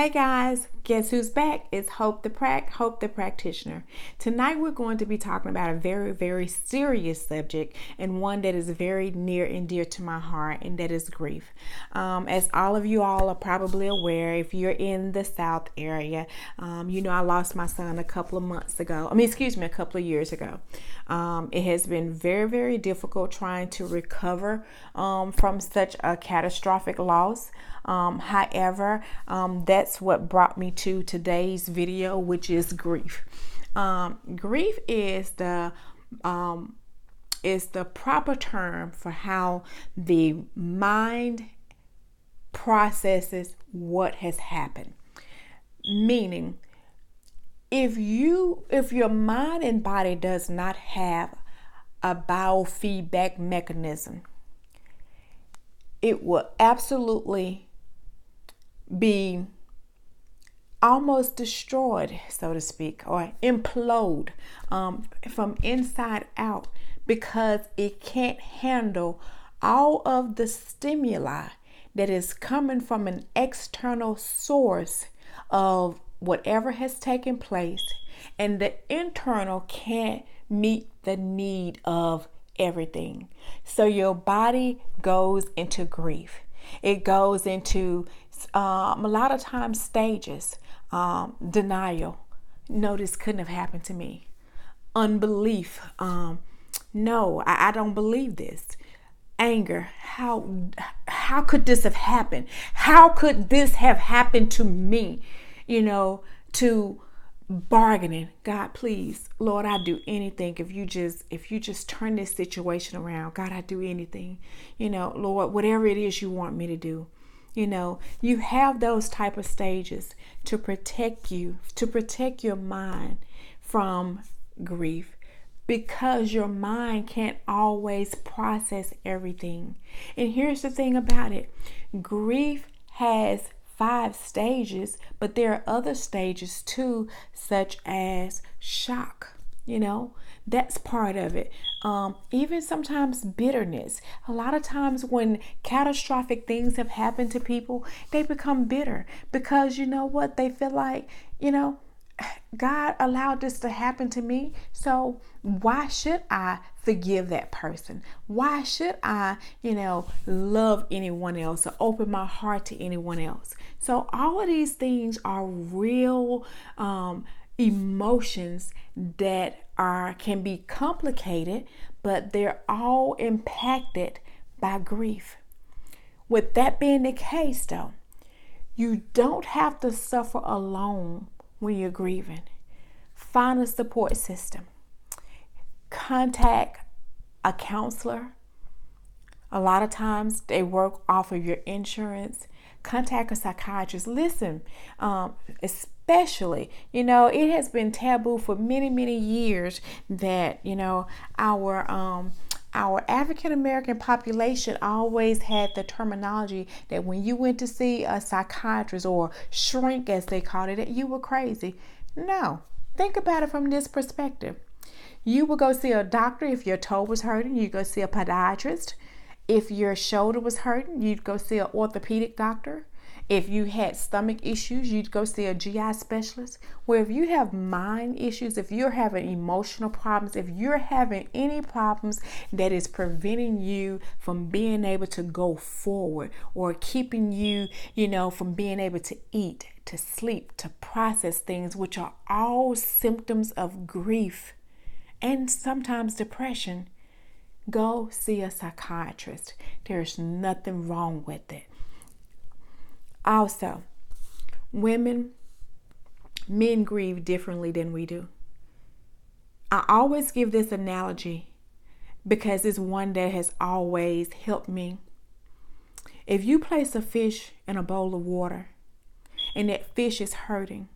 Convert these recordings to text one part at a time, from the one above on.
Hey guys, guess who's back? It's Hope the Practitioner. Tonight we're going to be talking about a very serious subject and one that is very near and dear to my heart, and that is grief. As all of you all are probably aware, if you're in the South area, I lost my son a couple of years ago. It has been very difficult trying to recover from such a catastrophic loss. However, that's what brought me to today's video, which is grief. Grief is the proper term for how the mind processes what has happened. Meaning, if your mind and body does not have a biofeedback mechanism, it will absolutely be almost destroyed, so to speak, or implode from inside out, because it can't handle all of the stimuli that is coming from an external source of whatever has taken place, and the internal can't meet the need of everything. So your body goes into grief. It goes into a lot of times stages. Denial. No, this couldn't have happened to me. Unbelief. No, I don't believe this. Anger. How could this have happened? How could this have happened to me? To bargaining. God, please, Lord, I'd do anything if you just turn this situation around. God, I'd do anything. Lord, whatever it is you want me to do. You have those type of stages to protect your mind from grief, because your mind can't always process everything. And here's the thing about it. Grief has 5 stages, but there are other stages too, such as shock. That's part of it. Even sometimes bitterness. A lot of times when catastrophic things have happened to people, they become bitter because they feel like, God allowed this to happen to me, so why should I forgive that person? Why should I, love anyone else or open my heart to anyone else? So all of these things are real emotions that can be complicated, but they're all impacted by grief. With that being the case, though, you don't have to suffer alone when you're grieving. Find a support system. Contact a counselor. A lot of times they work off of your insurance. Contact a psychiatrist. Listen, especially, it has been taboo for many years that, our African American population always had the terminology that when you went to see a psychiatrist, or shrink as they called it, that you were crazy. No, think about it from this perspective. You would go see a doctor if your toe was hurting. You go see a podiatrist. If your shoulder was hurting, you'd go see an orthopedic doctor. If you had stomach issues, you'd go see a GI specialist. Where if you have mind issues, if you're having emotional problems, if you're having any problems that is preventing you from being able to go forward, or keeping you, from being able to eat, to sleep, to process things, which are all symptoms of grief and sometimes depression, go see a psychiatrist. There's nothing wrong with it. Also, men grieve differently than we do. I always give this analogy because it's one that has always helped me. If you place a fish in a bowl of water and that fish is hurting,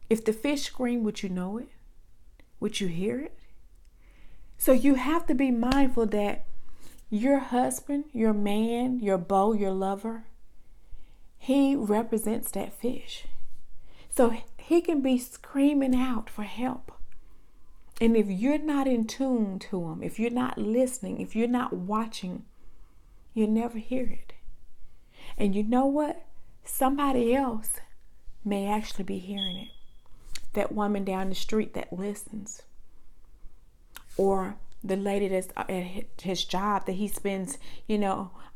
if the fish screams, would you know it? Would you hear it? So you have to be mindful that your husband, your man, your beau, your lover, he represents that fish. So he can be screaming out for help. And if you're not in tune to him, if you're not listening, if you're not watching, you'll never hear it. And you know what? Somebody else may actually be hearing it. That woman down the street that listens. Or the lady that's at his job that he spends,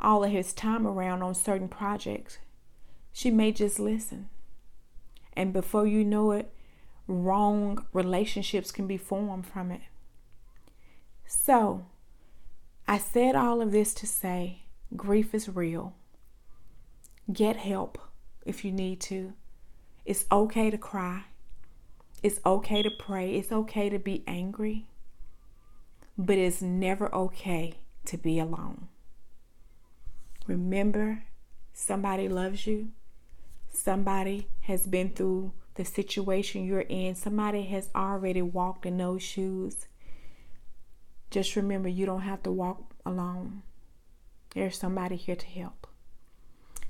all of his time around on certain projects. She may just listen. And before you know it, wrong relationships can be formed from it. So, I said all of this to say grief is real. Get help if you need to. It's okay to cry. It's okay to pray. It's okay to be angry. But it's never okay to be alone. Remember, somebody loves you. Somebody has been through the situation you're in. Somebody has already walked in those shoes. Just remember, you don't have to walk alone. There's somebody here to help.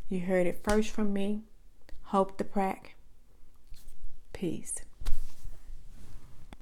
You heard it first from me, Hope the Prac. Peace.